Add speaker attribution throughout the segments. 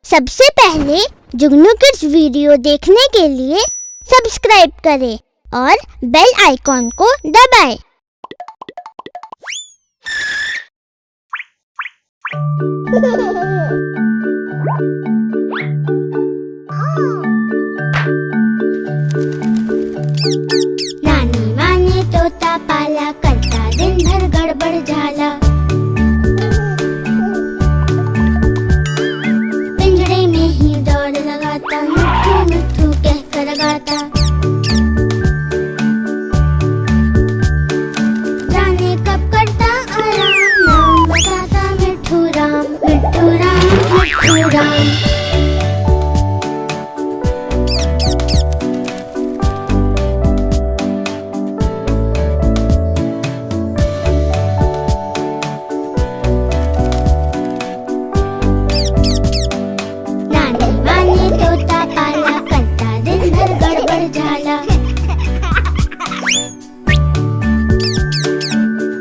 Speaker 1: सबसे पहले जुगनू kids video देखने के लिए सब्सक्राइब करें और बेल आइकॉन को दबाएं। नानी माँ ने तोता पाला, करता दिन भर गड़बड़ झाला। पिंजरे में ही दौड़ लगाता, मिट्ठू मिट्ठू कह कर गाता। जाने कब करता आराम, नाम बताता मिट्ठू राम, मिट्ठू राम, मिट्ठू राम।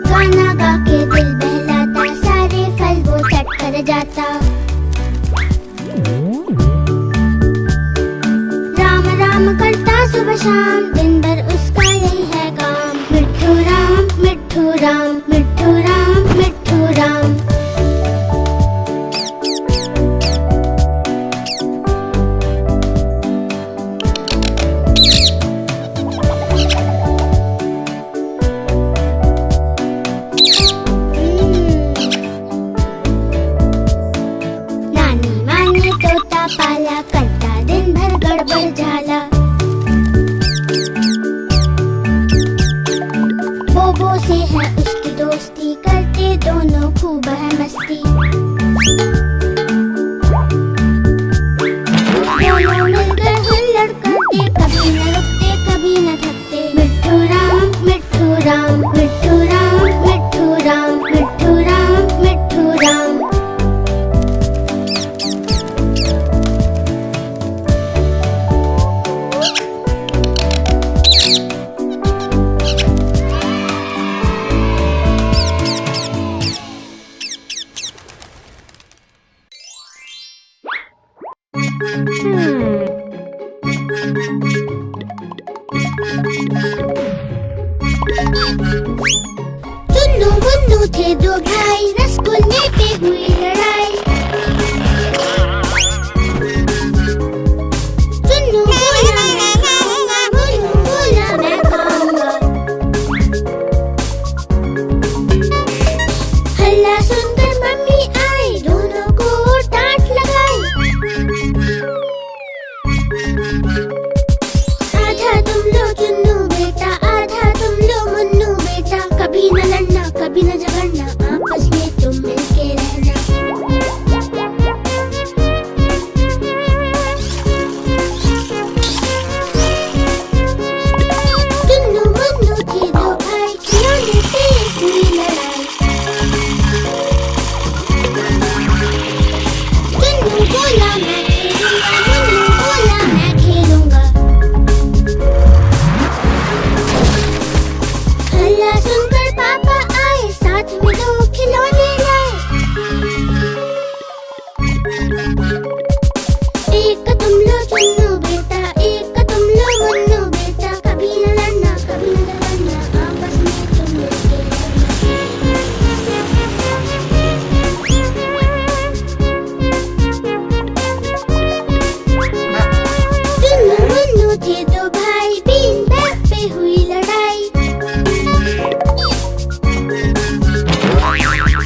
Speaker 1: गाना गा के दिल बहलाता, सारे फल वो चट कर जाता। राम राम करता सुबह शाम, दिन भर उसका यही है काम। मिट्ठू राम, मिट्ठू राम, मिट्ठू राम, मिट्ठू राम। पाला, करता दिन भर गड़बड़ झाला। बोबो से है उसकी दोस्ती, करते दोनों खूब है मस्ती। दोनों मिलकर हुल्लड़ करते, कभी न रुकते कभी न थकते। मिट्ठू राम, मिट्ठू राम, मिट्ठू राम, मिट्ठू राम, मिट्ठू राम, मिट्ठू राम। चुन्नू मुन्नू थे दो भाई, रसगुल्ले पे हुई लड़ाई। चुन्नू बोला मैं खाऊंगा, मुन्नू बोला मैं खाऊंगा। हल्ला सुनकर मम्मी आई, दोनों को डांट लगाई। आधा तुम लो चुन्नू बेटा, आधा तुम लो मुन्नू बेटा। कभी न लड़ना कभी न झगड़ना, आपस में तुम मिलके रहना। चुन्नू मुन्नू थे दो भाई, खिलौने पे हुई लड़ाई। चुन्नू बोला मैं खेलूंगा, मुन्नू बोला मैं खेलूंगा। हल्ला सुनकर पापा आए, साथ में दो खिलौने लाए। एक तुम लो चुन्नू बेटा, एक तुम लो मुन्नू बेटा। कभी न लड़ना कभी न झगड़ना, आपस में तुम मिलके रहना। चुन्नू मुन्नू थे दो भाई, बीन बैग पे हुई लड़ाई।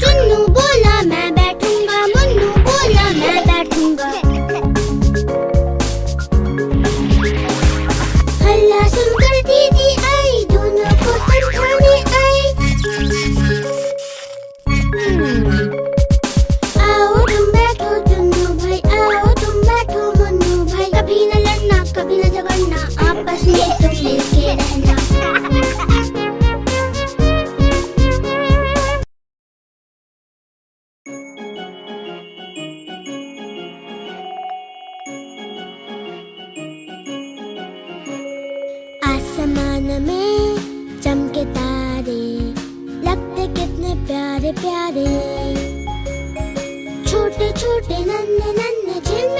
Speaker 1: चुन्नू बोला मैं बैठूंगा, मुन्नू बोला मैं बैठूंगा। हल्ला सुनकर दीदी आई, दोनों को समझाने आई। आओ तुम बैठो चुन्नू भाई, आओ तुम बैठो मुन्नू भाई। कभी न लड़ना कभी न झगड़ना, आपस में तुम मिलके रहना। आसमान में चमके तारे, लगते कितने प्यारे प्यारे। छोटे छोटे नन्हे नन्हे झिलमिल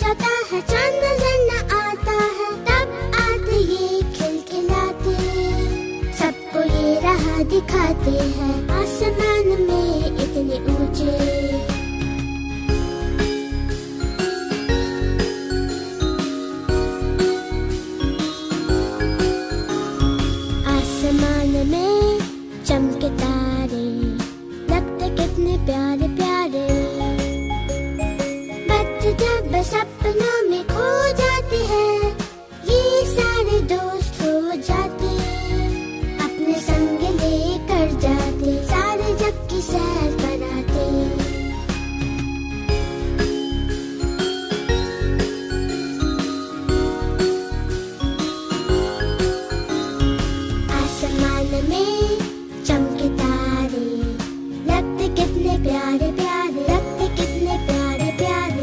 Speaker 1: जाता है चांद नजर न आता है, तब आते ये खिलखिलाते, सबको ये राह दिखाते हैं आसमान में इतने ऊंचे। आसमान में चमके तारे, लगते कितने प्यारे प्यारे, बच्चे जब सपनों में खो जाते हैं, ये सारे दोस्त हो जाते, अपने संग लेकर जाते, सारे जग की सैर कराते। आसमान में चमके तारे, लगते कितने प्यारे प्यारे, लगते कितने प्यारे प्यारे।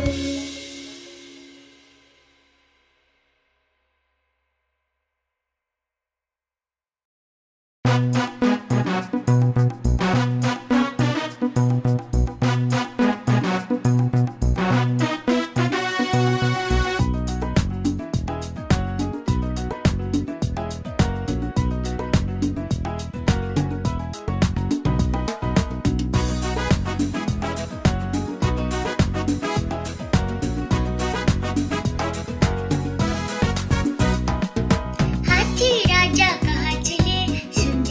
Speaker 1: हाथी राजा कहाँ चले, सुन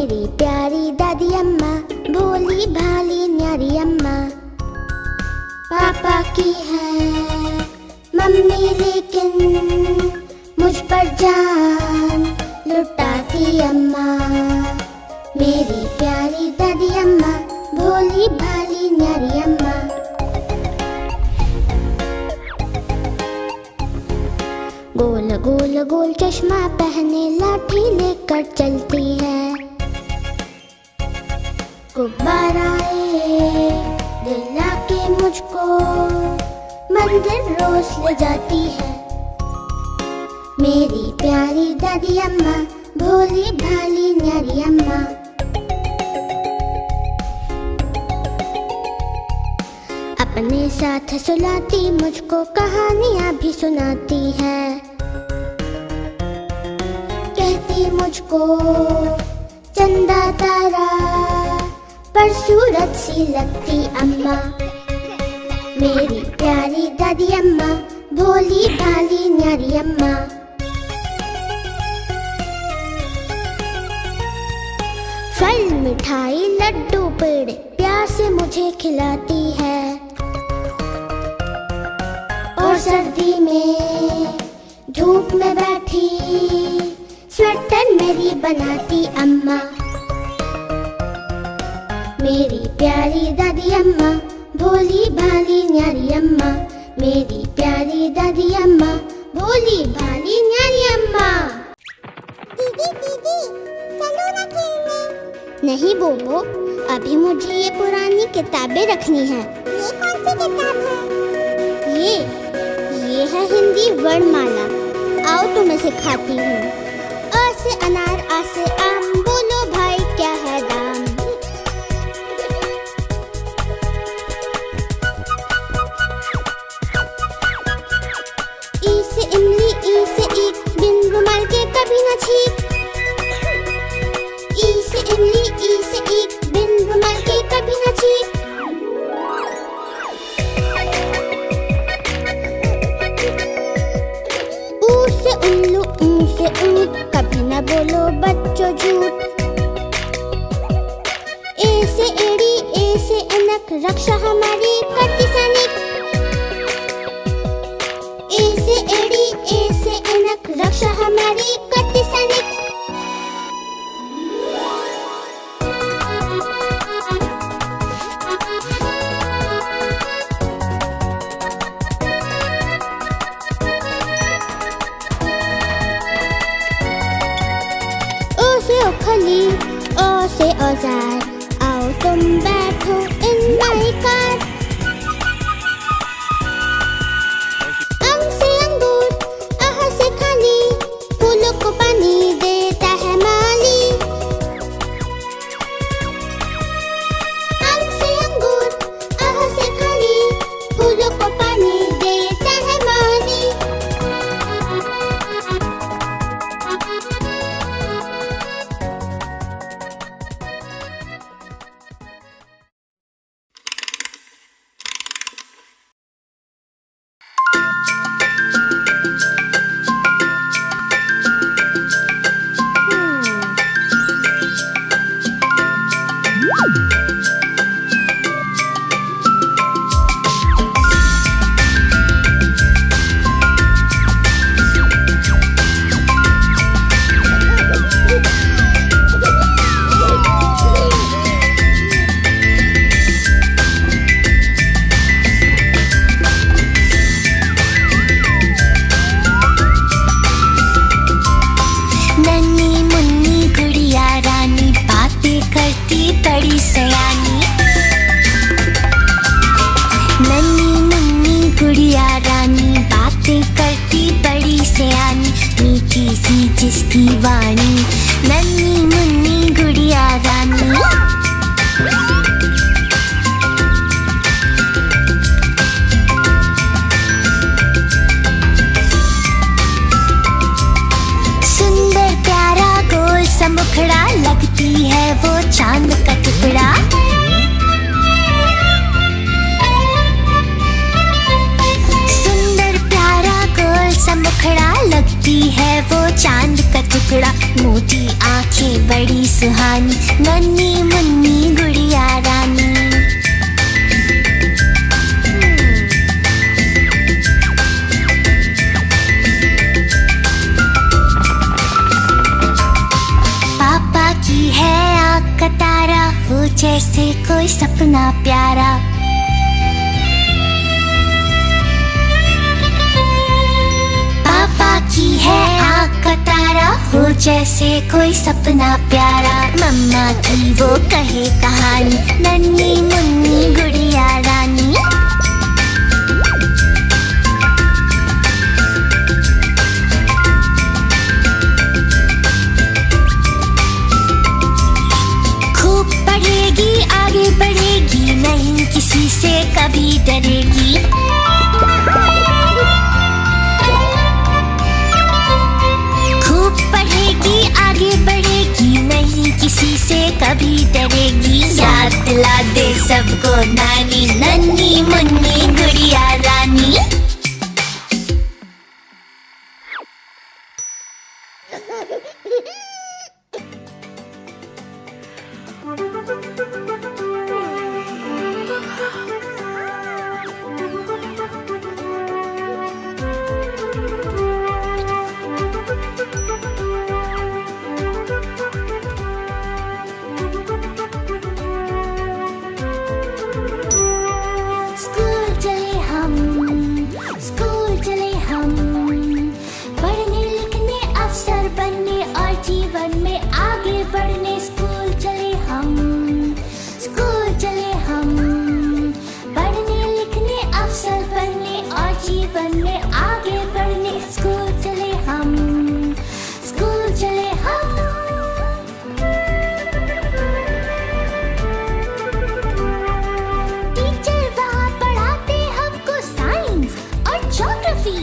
Speaker 1: मेरी प्यारी दादी अम्मा, भोली भाली न्यारी अम्मा। पापा की है मम्मी लेकिन मुझ पर जान लुटाती अम्मा। मेरी प्यारी दादी अम्मा, भोली भाली न्यारी अम्मा। गोल गोल गोल चश्मा पहने लाठी लेकर चलती है। गुब्बाराए दिला के मुझको मंदिर रोज ले जाती है। मेरी प्यारी दादी अम्मा, भोली भाली न्यारी अम्मा। अपने साथ सुलाती मुझको कहानियाँ भी सुनाती है। कहती मुझको चंदा तारा पर सूरज सी लगती अम्मा। मेरी प्यारी दादी अम्मा, भोली भाली न्यारी अम्मा। फल मिठाई लड्डू पेड़े प्यार से मुझे खिलाती है। और सर्दी में धूप में बैठी स्वेटर मेरी बनाती अम्मा। मेरी प्यारी दादी अम्मा, भोली भाली न्यारी अम्मा। मेरी प्यारी दादी अम्मा, भोली भाली न्यारी अम्मा। दीदी दीदी चलो ना खेलने। नहीं बोबो, अभी मुझे ये पुरानी किताबें रखनी है। ये कौन सी किताब है? ये है हिंदी वर्णमाला। आओ तुम्हें सिखाती हूँ। अ से अनार, आ से आम, बोलो भाई क्या है दाम। ई से इमली, ई से ईख, बिन रुमाल के कभी न छींक। ई से इमली, ई से ईख, बिन रुमाल के कभी न छींक। ऊ से उल्लू, ऊ से ऊँट, कभी न बोलो बच्चों झूठ। ए से एड़ी, ए से ऐनक, रक्षा हमारी करती सैनिक। ए से एड़ी, ए से ऐनक, रक्षा हमारी करती सैनिक। ओ से ओखली, ओ से औजार, आओ तुम बैठो इन माई कार।
Speaker 2: नन्ही मुन्नी गुड़िया रानी। पापा की है आँख का तारा, हो जैसे कोई सपना प्यारा। पापा की है आँख का तारा, हो जैसे कोई सपना प्यारा। मम्मा की वो कहे कहानी, नन्ही मुन्नी गुड़िया रानी। खूब पढ़ेगी आगे बढ़ेगी, नहीं किसी से कभी डरेगी। खूब पढ़ेगी आगे बढ़ेगी, नहीं किसी से कभी डरेगी। याद दिला दे सबको नानी, नन्ही मुन्नी गुड़िया रानी। स्कूल चले हम, स्कूल चले हम, पढ़ने लिखने अफसर बनने और जीवन में आगे बढ़ने। स्कूल चले हम, स्कूल चले हम, पढ़ने लिखने अफसर बनने और जीवन में आगे बढ़ने। स्कूल चले हम, स्कूल चले हम। टीचर वहाँ पढ़ाते हमको साइंस और ज्योग्राफी।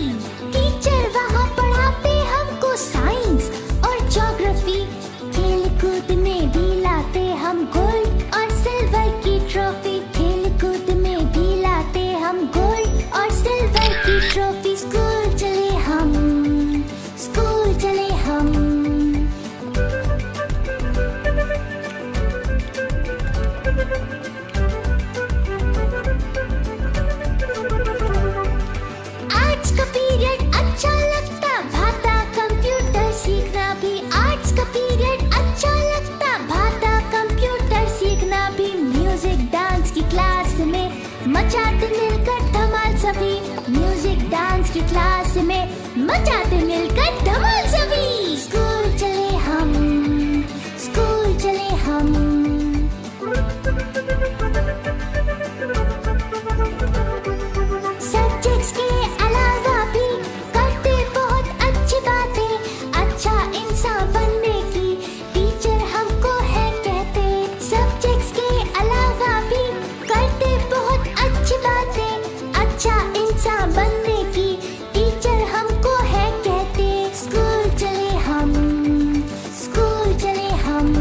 Speaker 2: टीचर वहाँ पढ़ाते हमको साइंस और ज्योग्राफी। खेल कूद में भी लाते हम गोल्ड और सिल्वर की ट्रॉफी। खेल कूद में भी लाते हम गोल्ड और सिल्वर की ट्रॉफी। स्कूल चले हम, स्कूल चले हम। आर्ट्स का पीरियड अच्छा लगता, भाता कंप्यूटर सीखना भी। आर्ट्स का पीरियड अच्छा लगता, भाता कंप्यूटर सीखना भी। म्यूजिक डांस की क्लास में मचाते मिलकर धमाल सभी। म्यूजिक डांस की क्लास में मचाते मिलकर धमाल सभी। स्कूल चले हम, स्कूल चले हम। सब्जेक्ट्स के अलावा भी करते बहुत अच्छी बातें। अच्छा इंसान बनने की टीचर हमको है कहते। सब्जेक्ट्स के अलावा भी करते बहुत अच्छी बातें। अच्छा इंसान बनने की टीचर हमको है कहते। स्कूल चले हम, स्कूल चले हम,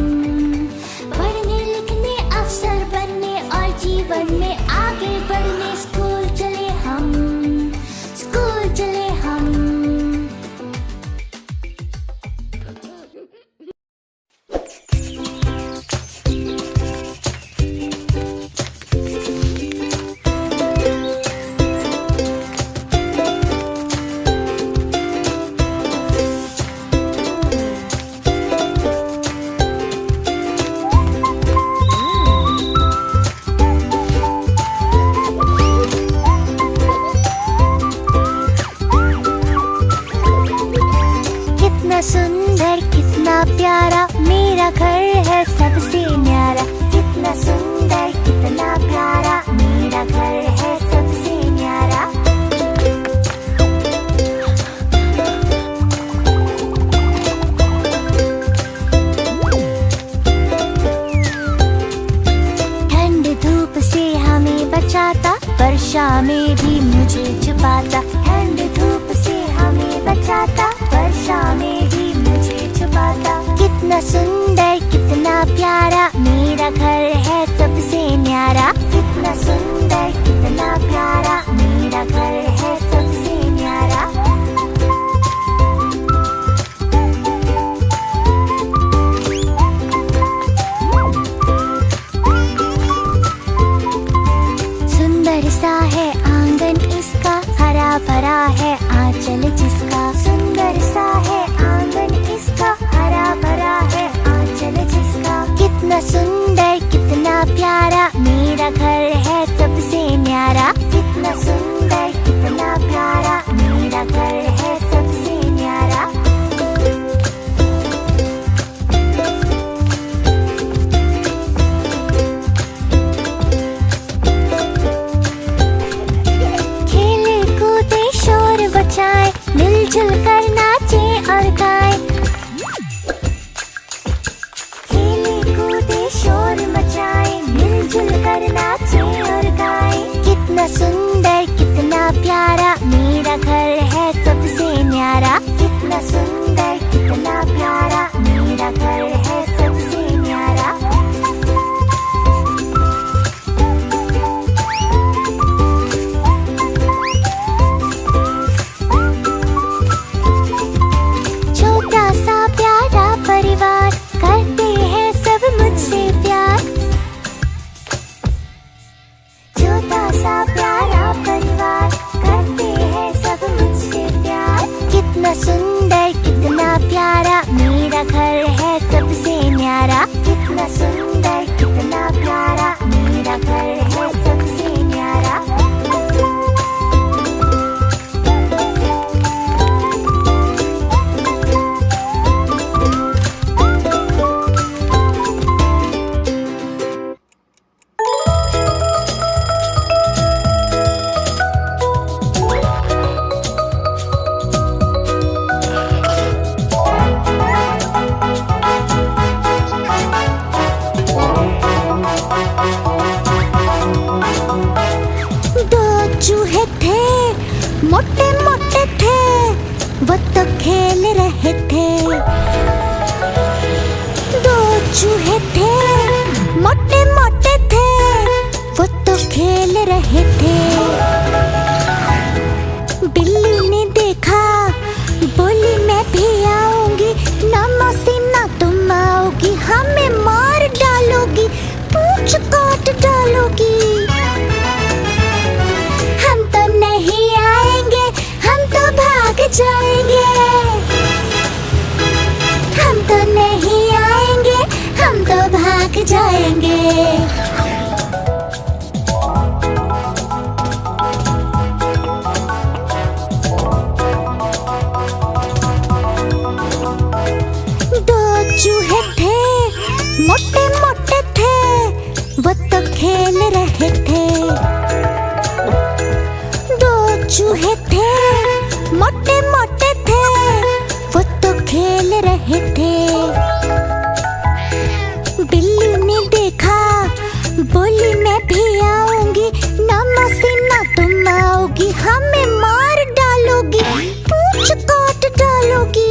Speaker 2: पढ़ने लिखने अफसर बनने और जीवन में आगे बढ़ने। स्कूल चले हम, स्कूल चले हम। कितना सुंदर कितना प्यारा, मेरा घर है सबसे न्यारा। कितना सुंदर कितना प्यारा, मेरा घर है सबसे न्यारा। ठंड धूप से हमें बचाता, वर्षा में भी मुझे छुपाता। ठंड धूप से हमें बचाता, वर्षा में भी मुझे छुपाता। कितना सुंदर कितना प्यारा, मेरा घर है सबसे न्यारा। कितना सुंदर कितना प्यारा, मेरा घर है सबसे न्यारा। जिसका, सुंदर सा है आंगन इसका, हरा भरा है आंचल जिसका। कितना सुंदर कितना प्यारा, मेरा घर है सबसे न्यारा। कितना सुंदर कितना प्यारा, मेरा घर है सबसे न्यारा। खेले कूदे शोर बचाए, मिलजुल कर नाचे और गाए। खेले कूदे शोर मचाए, मिलजुल कर नाचे और गाए। कितना सुंदर कितना प्यारा, मेरा घर है सबसे न्यारा। कितना सुंदर कितना प्यारा, मेरा घर है सबसे न्यारा। छोटा सा प्यारा परिवार, करते हैं सब मुझसे प्यार। छोटा सा प्यारा परिवार, करते हैं सब मुझसे प्यार। कितना सुंदर कितना प्यारा, मेरा घर है सबसे न्यारा। कितना सुंदर कितना प्यारा, मेरा घर है सबसे न्यारा। दो चूहे थे, मोटे मोटे थे, वो तो खेल रहे थे। दो चूहे थे, मोटे मोटे थे, वो तो खेल रहे थे। बिल्ली ने देखा, बोली मैं भी आऊंगी, ना मौसी ना तुम आओगी, हमें मार डालोगी, पूंछ काट डालोगी। हम तो नहीं आएंगे, हम तो भाग जाएंगे। हम तो नहीं आएंगे, हम तो भाग जाएंगे। दो चूहे थे, मोटे मोटे थे, वो तो खेल रहे थे। दो चूहे थे, मोटे मोटे थे, वो तो खेल रहे थे। बिल्ली ने देखा, बोली मैं भी आऊंगी, ना मौसी ना तुम आओगी, हमें मार डालोगी, पूंछ काट डालोगी।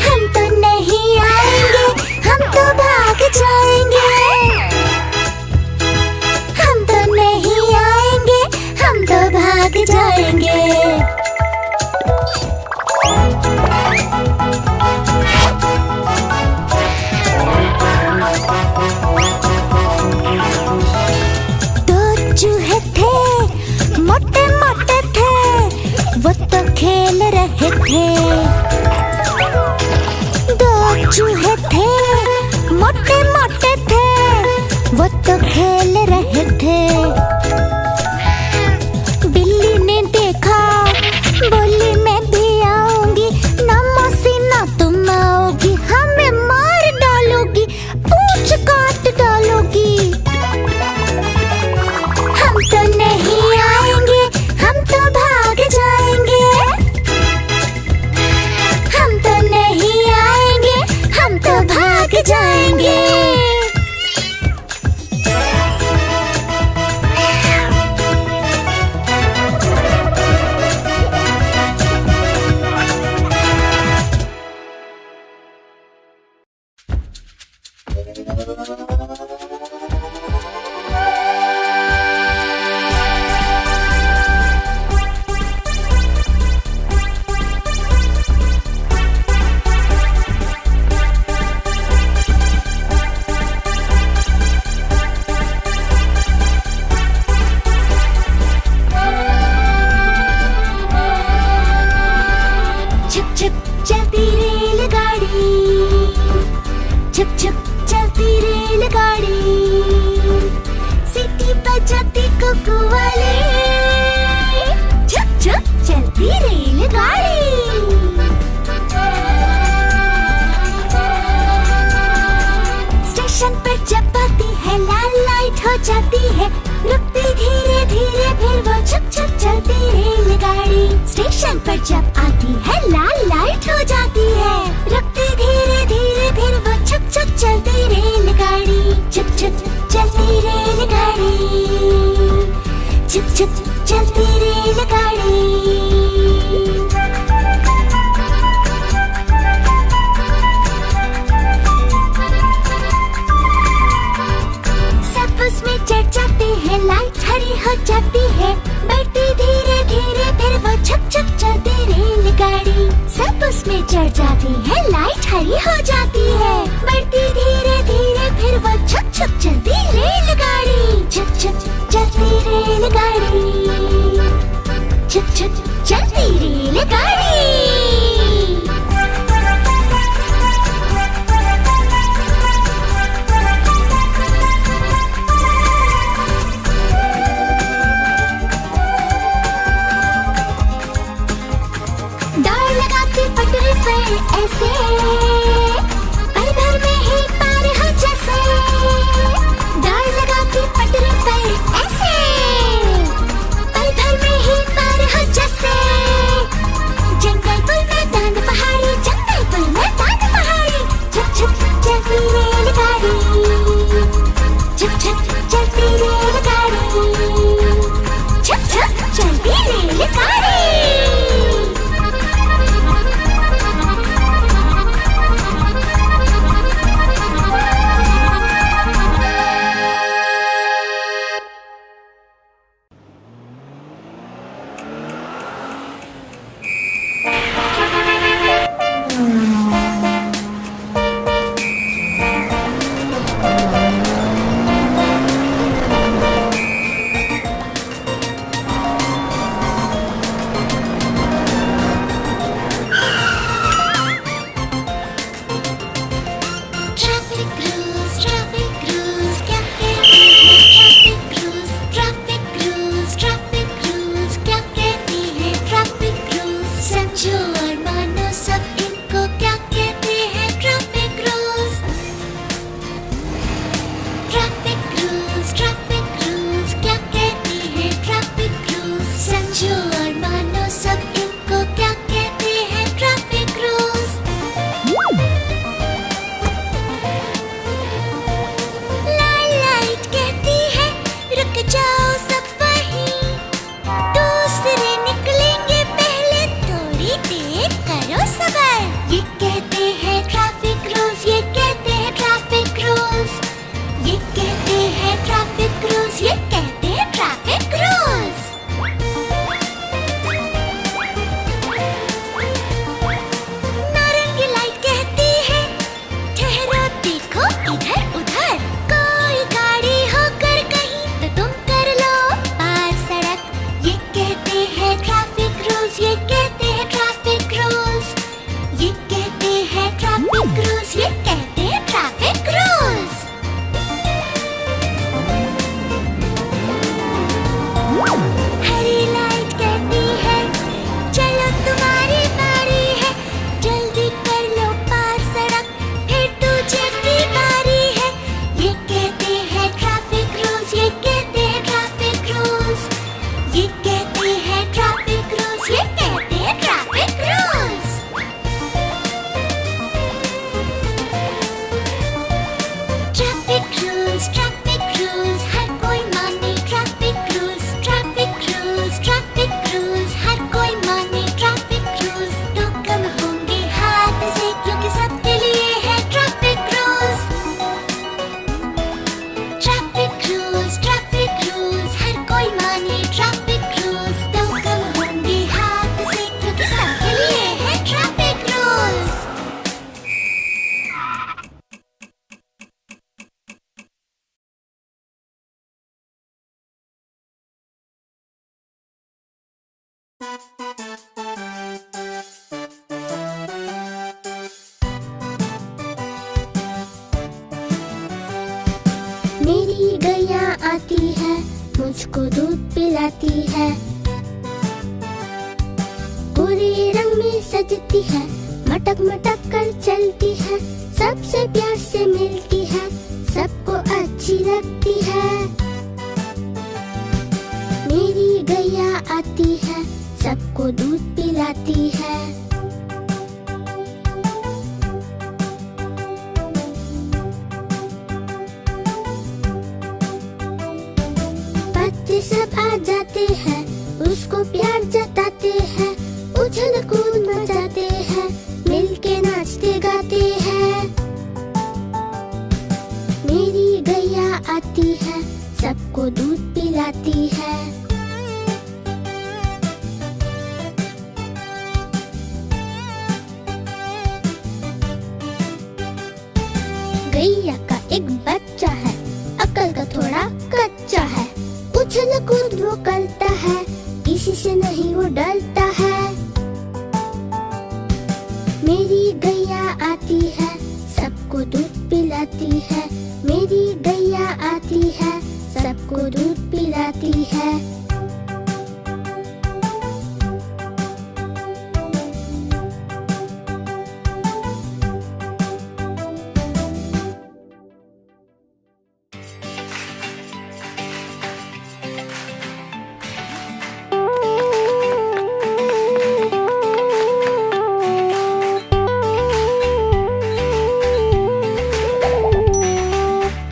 Speaker 2: हम तो नहीं आएंगे, हम तो भाग जाएंगे। हम तो नहीं आएंगे, हम तो भाग जाएंगे। दो चूहे थे, मोटे मोटे थे, वो तो खेल रहे थे। दो चूहे थे, मोटे मोटे थे, वो तो खेल रहे थे। बिल्ली ने देखा, बोली मैं भी आऊंगी, ना मौसी ना तुम आओगी, हमें मार डालोगी, पूंछ काट डालोगी। हम तो नहीं आएंगे, हम तो भाग जाएंगे। हम तो नहीं आएंगे, हम तो भाग जाएंगे। छुक छुक चलती रेलगाड़ी, सीटी बजाती कुकू वाले, छुक छुक चलती रेलगाड़ी। स्टेशन पर जब आती है लाल लाइट हो जाती है, रुकती धीरे धीरे फिर वो छुक छुक चलती रेलगाड़ी। स्टेशन पर जब आती है लाल लाइट हो जाती है, रुकती धीरे धीरे फिर वो छुक छुक चलती रेलगाड़ी। छुक छुक चलती रेलगाड़ी, छुक छुक चलती रेलगाड़ी। उसमें चढ़ जाते हैं, लाइट हरी हो जाती है, बढ़ती धीरे धीरे फिर वो छुक छुक चलती रेलगाड़ी। सब उसमें चढ़ जाती है, लाइट हरी हो जाती है, बढ़ती धीरे धीरे फिर वो छुक छुक चलती रेलगाड़ी। छुक छुक चलती रेलगाड़ी, छुक छुक चलती रेलगाड़ी। ऐसे पल भर में ही पार हो जैसे, दौड़ लगाती पटरी पर ऐसे पल भर में ही पार हो जैसे।
Speaker 1: मेरी गैया आती है, मुझको दूध पिलाती है। पूरे रंग में सजती है, मटक मटक कर चलती है। सबसे प्यार से मिलती है, सबको अच्छी लगती है। मेरी गैया आती है, सबको दूध पिलाती है। बच्चे सब आ जाते हैं, उसको प्यार जताते हैं। उछल कूद मचाते हैं, मिलके नाचते गाते हैं। मेरी गैया आती है, सबको दूध पिलाती है। गैया का एक बच्चा है, अक्ल का थोड़ा कच्चा है। उछल कूद वो करता है, किसी से नहीं वो डरता है। मेरी गैया आती है, सबको दूध पिलाती है। मेरी गैया आती है, सबको दूध पिलाती है।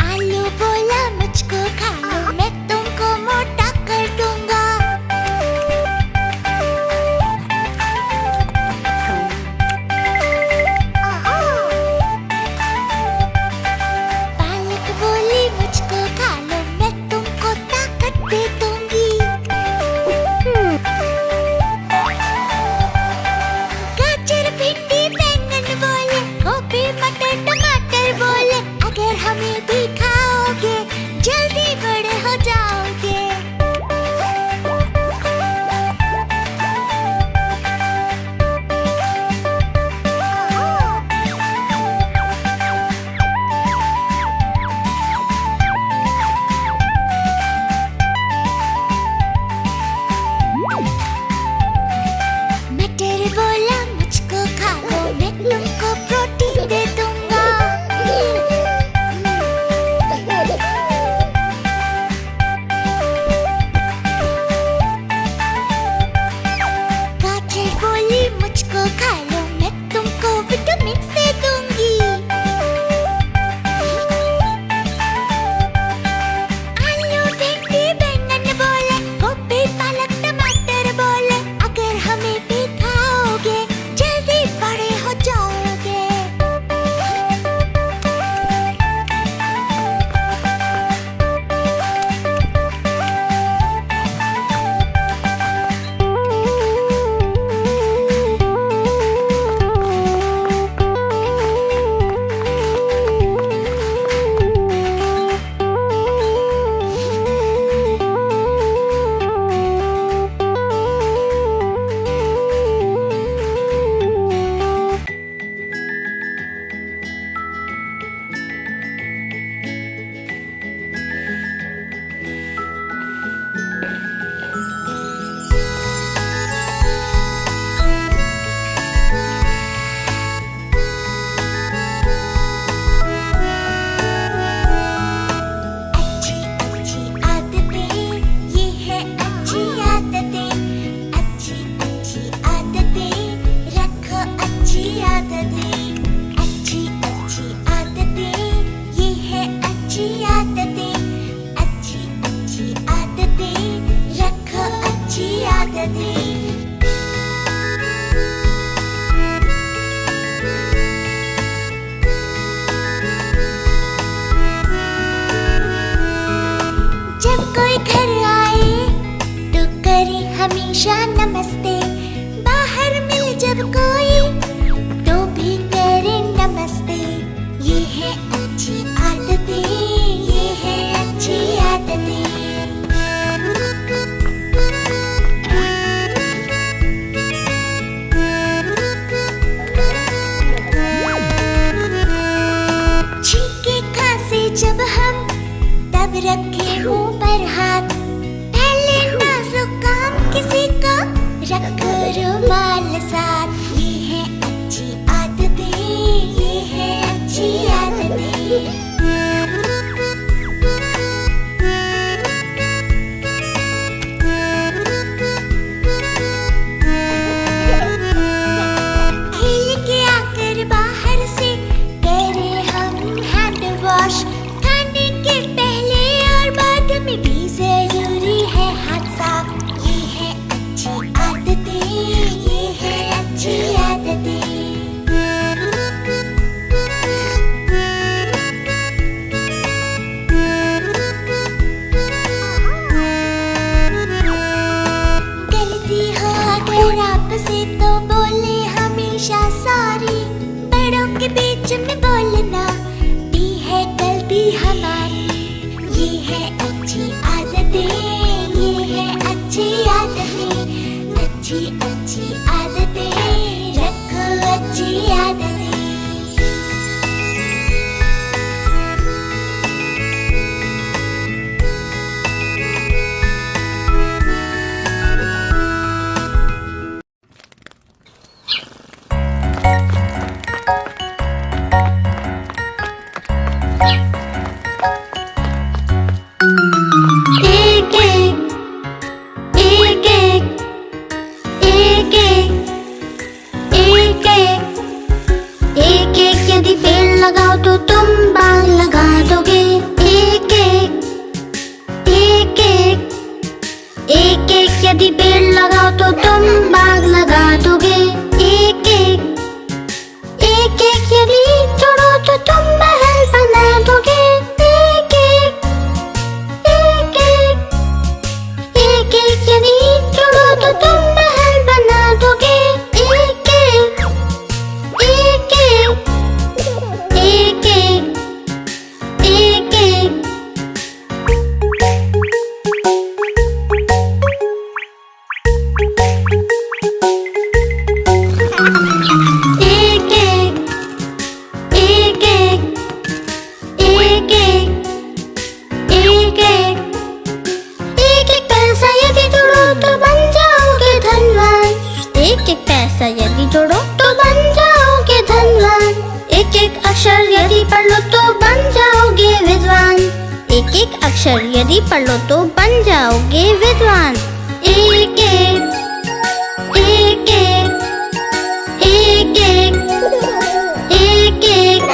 Speaker 2: आलू बोला मुझको खा लो, मैं तुमको मोटा कर दूंगा। पालक बोली मुझको खा लो, मैं तुमको ताकत दे दूंगी। गाजर भिंडी बैंगन बोले, गोभी मटर टमाटर बोले, अगर हमें भी खाओगे जल्दी बड़े हो जाओगे। मटर बोला मुझको खा लो, मैं तुमको प्रोटीन दे दूंगा। गाजर बोली मुझको खा लो, मैं तुमको विटामिन दे दूंगी। आलू भिंडी बैंगन बोले, गोभी पालक टमाटर बोले, अगर हमें भी खाओगे जल्दी बड़े हो जाओगे। अच्छी अच्छी आदतें, ये है अच्छी आदतें। अच्छी अच्छी आदतें, रखो अच्छी आदतें। अच्छी अच्छी आदतें, ये है अच्छी आदतें। अच्छी अच्छी आदतें, रखो अच्छी आदतें। जब कोई घर आए तो करे हमेशा नमस्ते। बाहर मिल जब कोई तो भी करे नमस्ते। ये है अच्छी आदतें, ये है अच्छी आदतें। छींके खांसे जब हम रखो रुमाल साथ, ये है अच्छी आदतें, ये है अच्छी आदतें। खेल के आकर बाहर से करें हम हैंड वॉश, खाने के पहले और बाद में भी जरूरी है हाथ साफ। ये है अच्छी आदतें, ये है अच्छी आदतें। गलती हो अगर आपसे तो बोले हमेशा सॉरी, बड़ों के बीच में बोलना भी है गलती हमारी। ये है अच्छी आदतें, ये है अच्छी आदतें, अच्छी अच्छी आदतें, रखो अच्छी आदतें।
Speaker 1: एक एक एक एक एक एक एक यदि पेड़ लगाओ तो तुम बाग लगा दोगे। एक एक एक एक यदि पेड़ लगाओ तो तुम बाग लगा दोगे। एक एक यदि जोड़ो तो तुम महल बना दोगे। एक एक यदि जोड़ो तो तुम महल बना दोगे। एक एक एक एक एक यदि जोड़ो तो बन जाओगे धनवान। एक एक अक्षर यदि पढ़ लो तो बन जाओगे विद्वान। एक एक अक्षर यदि पढ़ लो तो बन जाओगे विद्वान। एक एक एक एक एक एक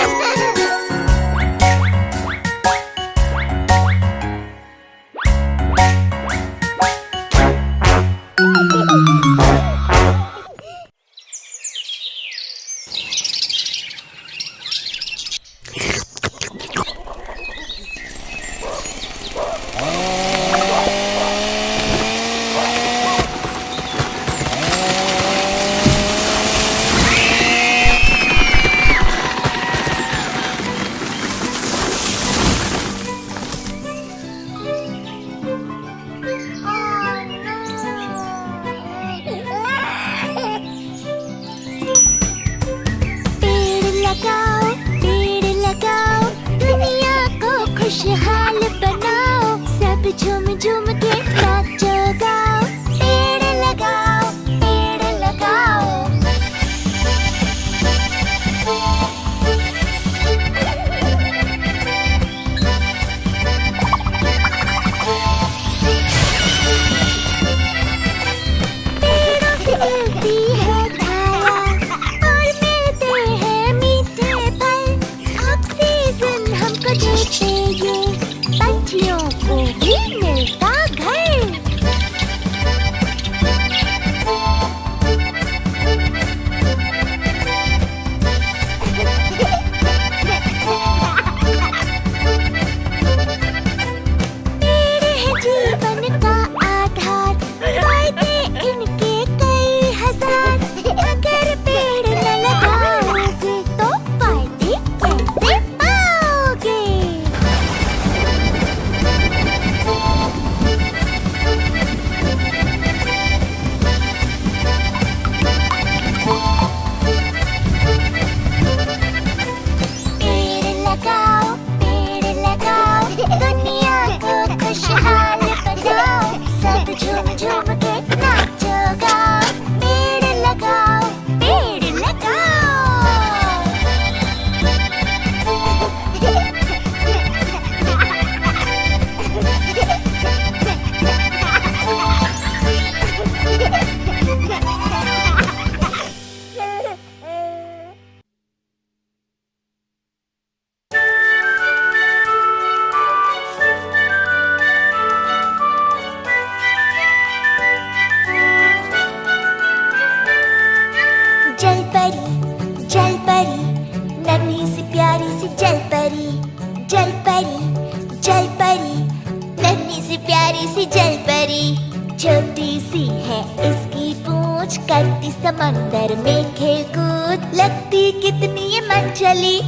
Speaker 2: जल परी, जल परी, नन्ही सी प्यारी सी जल परी। छोटी सी है इसकी पूंछ, करती समंदर में खेल कूद, लगती कितनी ये मन चली,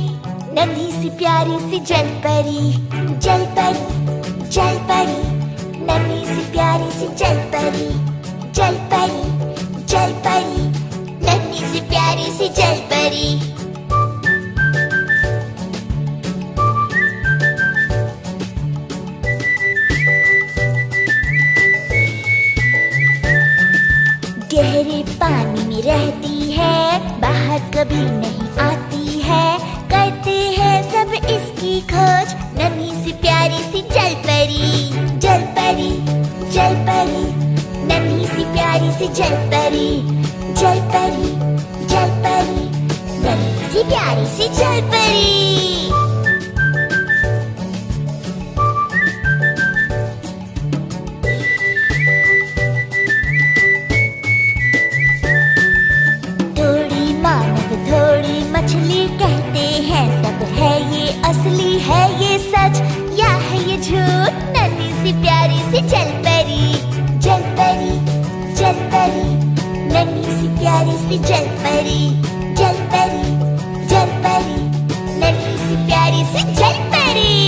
Speaker 2: नन्ही सी प्यारी सी जल परी। जल परी, जल परी, नन्ही सी प्यारी सी जल परी। जल परी, जल परी, नन्ही सी प्यारी सी जल परी। गहरे पानी में रहती है, बाहर कभी नहीं आती है, करते हैं सब इसकी खोज, नन्ही सी प्यारी सी जल परी। जल परी, जल परी, नन्ही सी प्यारी सी जल परी। जल परी, जल परी, नन्ही सी प्यारी सी जल परी। थोड़ी मछली कहते हैं सब है ये असली, है ये सच या है ये झूठ, नन्ही सी प्यारी सी जल परी। जल परी, जल परी, नन्ही सी प्यारी सी जल परी। जल परी, जल परी, नन्ही सी प्यारी सी जल परी।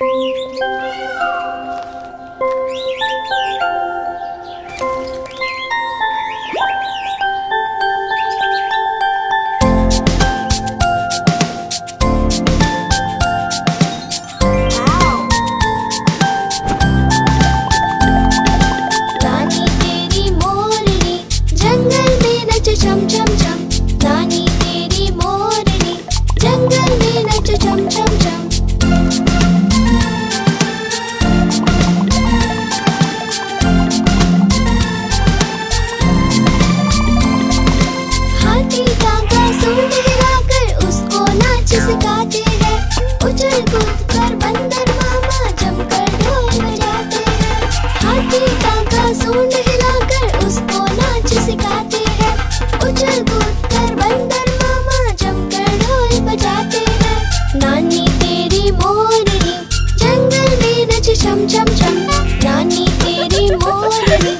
Speaker 2: नानी तेरी मोरनी जंगल में नच छम छम छम। नानी तेरी मोरनी जंगल में नच छम छम छम। हाथी काका सूंड हिलाकर उसको नाच सिखाते हैं। उछल कूद कर बंदर मामा जमकर ढोल बजाते हैं। हाथी काका सूंड हिलाकर उसको नाच सिखाते हैं। उछल कूद कर बंदर मामा जमकर ढोल बजाते हैं। नानी तेरी मोरनी जंगल में नच छम छम छम। नानी तेरी मोरनी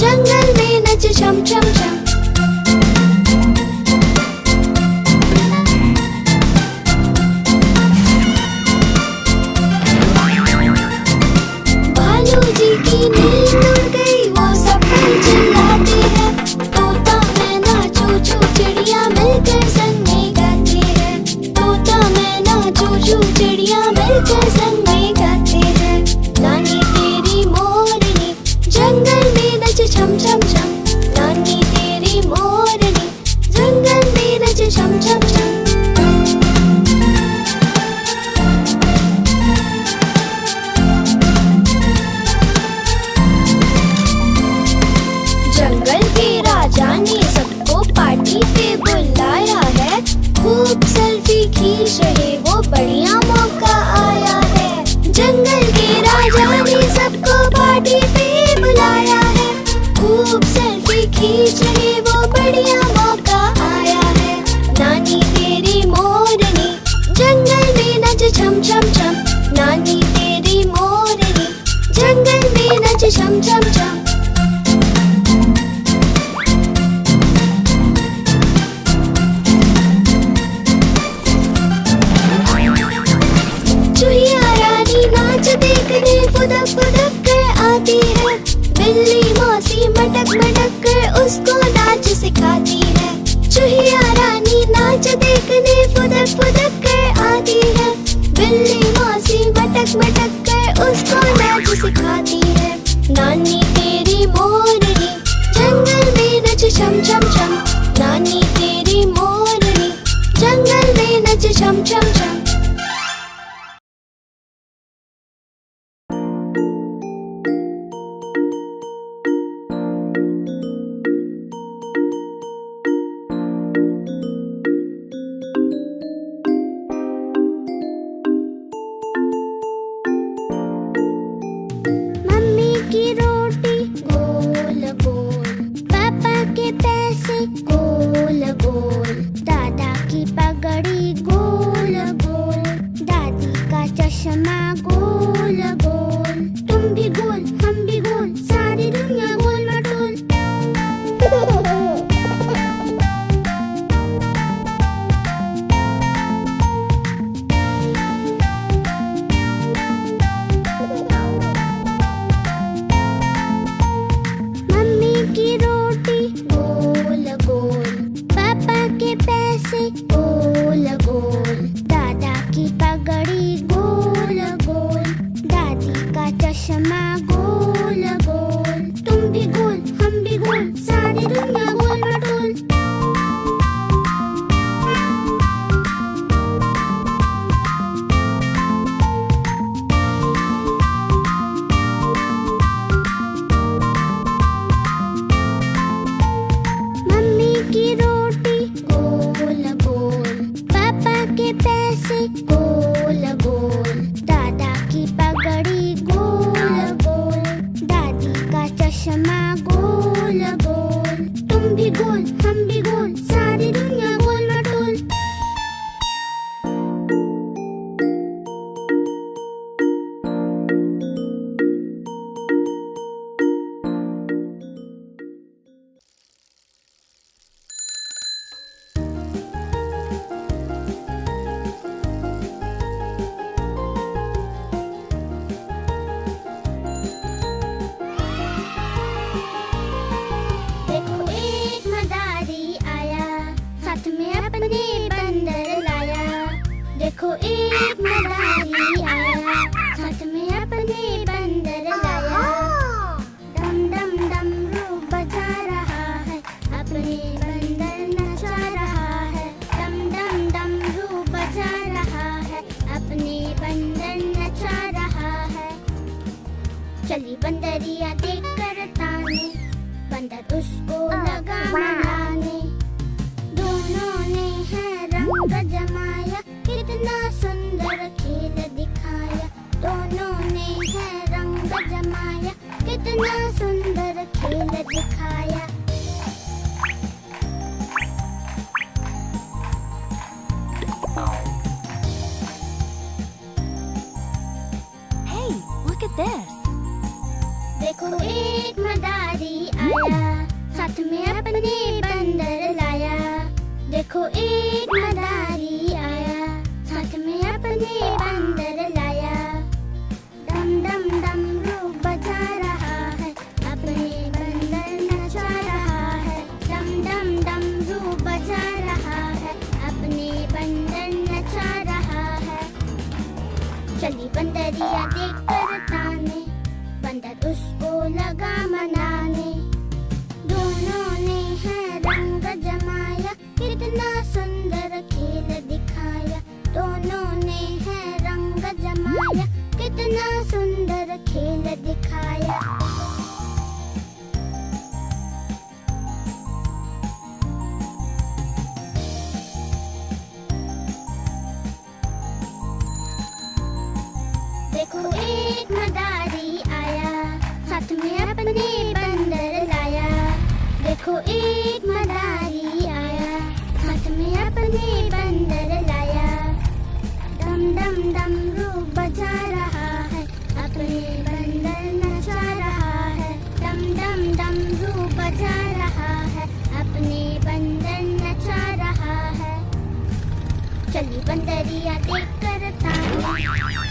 Speaker 2: जंगल में नच छम छम छम। भालू जी की नींद उड़ गई वो सब पर चिल्लाते हैं। तोता मैना चूचू चिड़िया मिलकर संग में गाते हैं। तोता मैना चूचू चिड़िया मिलकर संग में गाते हैं। नानी तेरी मोरनी जंगल में नच छम छम छम। नानी तेरी मोरनी जंगल में नच छम छम छम। जंगल के राजा ने सबको पार्टी पे बुलाया है। खूब सेल्फी खींच रहे वो बढ़िया मौका आया है। जंगल के राजा ने सबको पार्टी पे बुलाया है। खूब सेल्फी खींच रहे वो बढ़िया मौका आया है। नानी तेरी मोरनी जंगल में नच छम छम छम। नानी तेरी मोरनी जंगल में नच छम छम छम। चूहिया रानी नाच देखने फुदक फुदक कर आती है। बिल्ली मौसी मटक मटक कर उसको नाच सिखाती है। चूहिया रानी नाच देखने फुदक फुदक कर आती है। बिल्ली मौसी मटक मटक कर उसको नाच सिखाती है। नानी तेरी मोरनी जंगल में नच छम छम छम। नानी तेरी मोरनी जंगल में नच छम छम छम। मम्मी की रोटी गोल गोल, पापा के पैसे गोल गोल, दादा की पगड़ी गोल गोल, दादी का चश्मा गोल गोल। तुम भी गोल हम भी गोल सारी दुनिया गोल मटोल। मम्मी की रोटी गोल गोल, पापा के पैसे गोल गोल, दादा की पगड़ी गोल गोल, दादी का चश्मा गोल गोल। तुम भी गोल हम भी गोल सारी दुनिया गोल मटोल। मम्मी की रोटी गोल गोल,
Speaker 1: देखो एक मदारी आया, साथ में अपने बंदर लाया। डम डम डमरू बजा रहा है, अपने बंदर नचा रहा है। डम डम डमरू बजा रहा है, अपने बंदर नचा रहा है। चली बंदरिया देख कर ताने, बंदर उसको लगा मनाने। दोनों ने है रंग जमाया, कितना सुंदर खेल दिखाया। दोनों ने है रंग जमाया, कितना सुंदर खेल दिखाया।
Speaker 2: Hey, look at this.
Speaker 1: देखो एक मदारी आया, साथ में अपने बंदर लाया। देखो एक मदारी आया, साथ में अपने बंदर लाया। डम डम डमरू बजा रहा है, अपने बंदर नचा रहा है। डम डम डमरू बजा रहा है, अपने बंदर नचा रहा है। चली बंदरिया देख कर ताने, बंदर उसको लगा मनाने। दोनों ने है रंग जमाया, कितना सुंदर खेल दिखाया। दोनों ने है रंग जमाया, कितना सुंदर खेल दिखाया। देखो एक मदारी आया, साथ में अपने बंदर लाया। देखो एक मदारी आया, साथ में अपने बंदर लाया। डम डम डमरू बजा रहा है, अपने बंदर नचा रहा है। डम डम डमरू बजा रहा है, अपने बंदर नचा रहा है। चली बंदरिया देख कर ताने,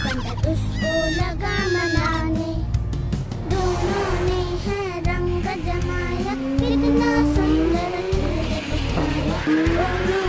Speaker 1: बंदर उसको लगा मनाने। दोनों ने है रंग जमाया, कितना सुंदर खेल दिखाया। दोनों